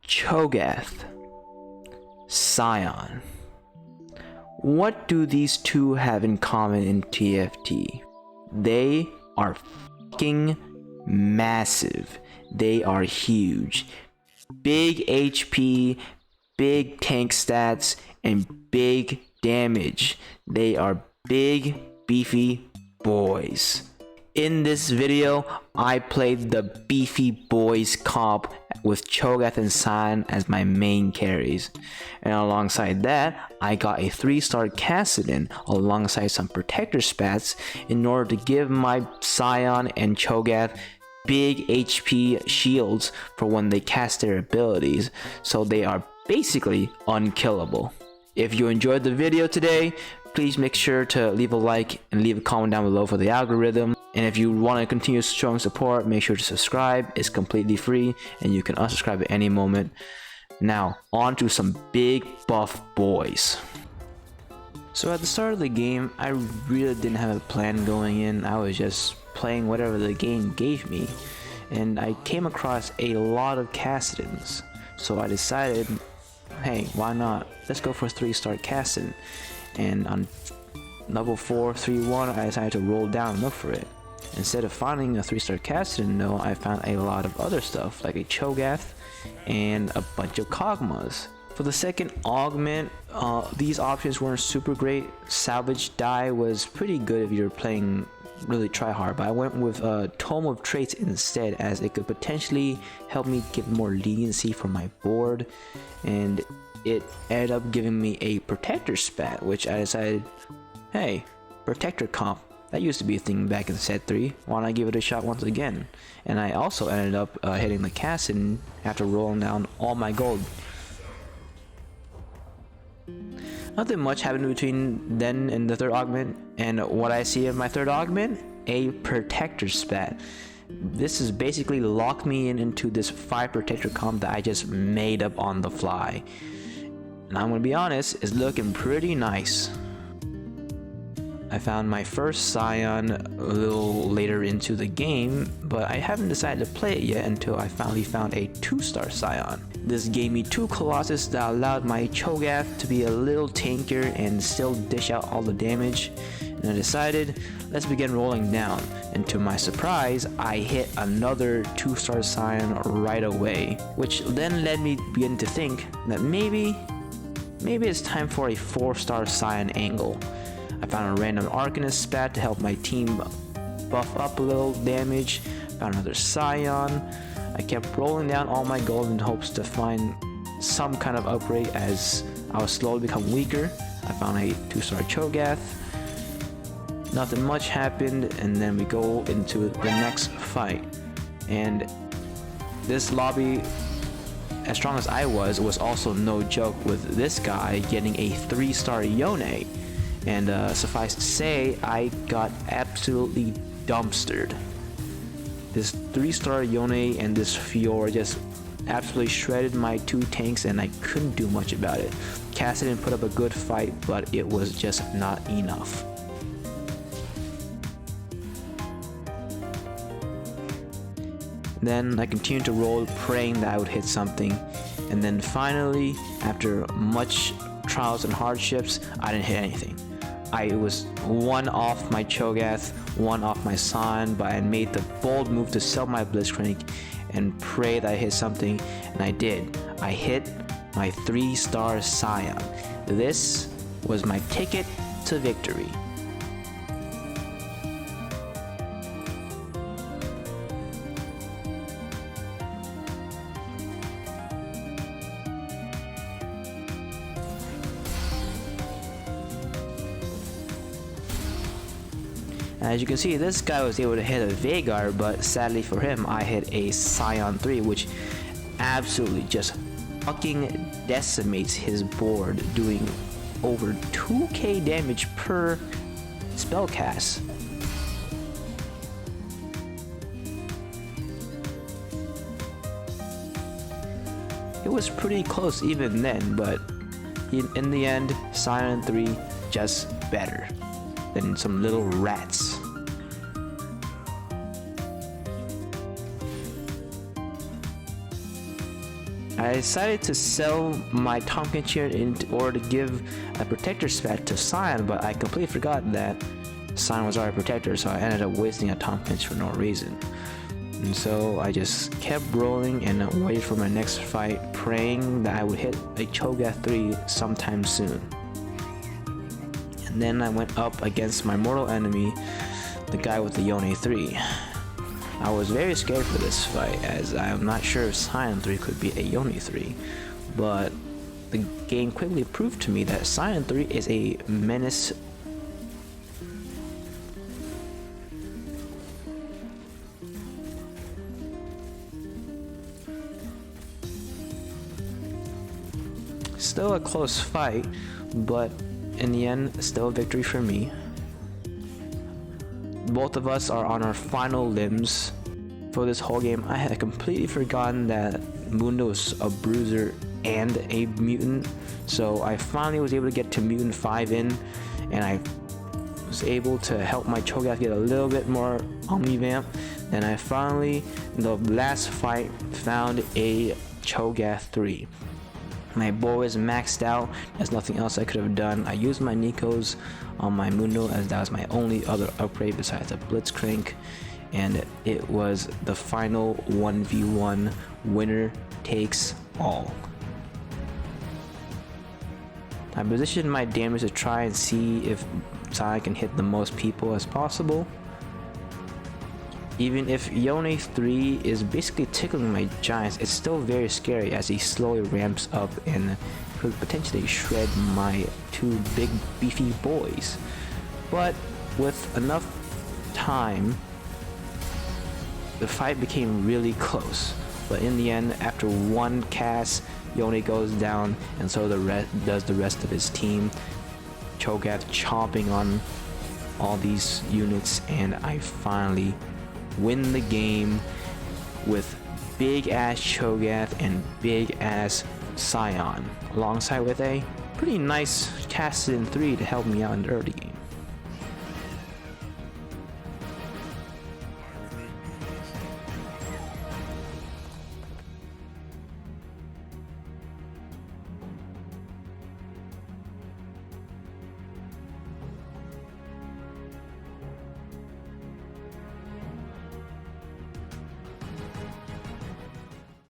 Cho'gath, Sion. What do these two have in common in TFT? They are fucking massive. They are huge. Big HP, big tank stats, and big damage. They are big, beefy boys. In this video, I played the beefy boys comp with Cho'gath and Sion as my main carries. And alongside that, I got a 3-star Kassadin alongside some protector spats in order to give my Sion and Cho'gath big HP shields for when they cast their abilities, so they are basically unkillable. If you enjoyed the video today, please make sure to leave a like and leave a comment down below for the algorithm. And if you want to continue showing support, make sure to subscribe. It's completely free and you can unsubscribe at any moment. Now, on to some big buff boys. So at the start of the game, I really didn't have a plan going in. I was just playing whatever the game gave me. And I came across a lot of Kassadins. So I decided, hey, why not? Let's go for a 3-star Kassadin. And on level 431, I decided to roll down and look for it. Instead of finding a 3-star Kassadin, though, I found a lot of other stuff like a Cho'gath and a bunch of Kog'Maws. For the second augment, these options weren't super great. Salvage die was pretty good if you're playing really try hard, but I went with Tome of Traits instead, as it could potentially help me get more leniency for my board, and it ended up giving me a protector spat, which I decided, hey, protector comp, that used to be a thing back in set 3, why not give it a shot once again? And I also ended up hitting the Kassadin after rolling down all my gold. Nothing much happened between then and the third augment, and what I see in my third augment, a protector spat. This has basically locked me into this 5 protector comp that I just made up on the fly. And I'm gonna be honest, it's looking pretty nice. I found my first Sion a little later into the game, but I haven't decided to play it yet until I finally found a 2-star Sion. This gave me 2 Colossus that allowed my Cho'gath to be a little tankier and still dish out all the damage. And I decided, let's begin rolling down. And to my surprise, I hit another 2-star Sion right away, which then led me to begin to think that maybe it's time for a 4-star Sion angle. I found a random Arcanist spat to help my team buff up a little damage. Found another Sion. I kept rolling down all my gold in hopes to find some kind of upgrade as I was slowly become weaker. I found a 2-star Cho'gath. Nothing much happened, and then we go into the next fight. And this lobby, as strong as I was also no joke with this guy getting a 3-star Yone. And suffice to say, I got absolutely dumpstered. This 3-star Yone and this Fiora just absolutely shredded my 2 tanks, and I couldn't do much about it. Kassadin put up a good fight, but it was just not enough. Then I continued to roll, praying that I would hit something. And then finally, after much trials and hardships, I didn't hit anything. I was 1 off my Cho'gath, 1 off my Sion, but I made the bold move to sell my Blitzcrank and pray that I hit something, and I did. I hit my 3-star Sion. This was my ticket to victory. As you can see, this guy was able to hit a Veigar, but sadly for him, I hit a Sion 3, which absolutely just fucking decimates his board, doing over 2k damage per spell cast. It was pretty close even then, but in the end, Sion 3 just better than some little rats. I decided to sell my Tompkins chair in order to give a protector spat to Sion, but I completely forgot that Sion was already a protector, so I ended up wasting a Tompkins for no reason. And so I just kept rolling and waited for my next fight, praying that I would hit a Cho'gath 3 sometime soon. And then I went up against my mortal enemy, the guy with the Yone 3. I was very scared for this fight, as I'm not sure if Sion 3 could be a Yone 3, but the game quickly proved to me that Sion 3 is a menace. Still a close fight, but in the end, still a victory for me. Both of us are on our final limbs for this whole game. I had completely forgotten that Mundo was a bruiser and a mutant, so I finally was able to get to mutant 5 in, and I was able to help my Cho'gath get a little bit more omnivamp. And I finally, in the last fight, found a Cho'gath 3. My bow is maxed out. There's nothing else I could have done. I used my Nikos on my Mundo, as that was my only other upgrade besides a Blitzcrank, and it was the final 1v1. Winner takes all. I positioned my damage to try and see if Sion can hit the most people as possible. Even if Yone 3 is basically tickling my giants, it's still very scary as he slowly ramps up and could potentially shred my 2 big beefy boys. But with enough time, the fight became really close. But in the end, after one cast, Yone goes down, and so does the rest of his team. Cho'gath chomping on all these units, and I finally win the game with big ass Cho'gath and big ass Sion, alongside with a pretty nice Cassidon 3 to help me out in the early game.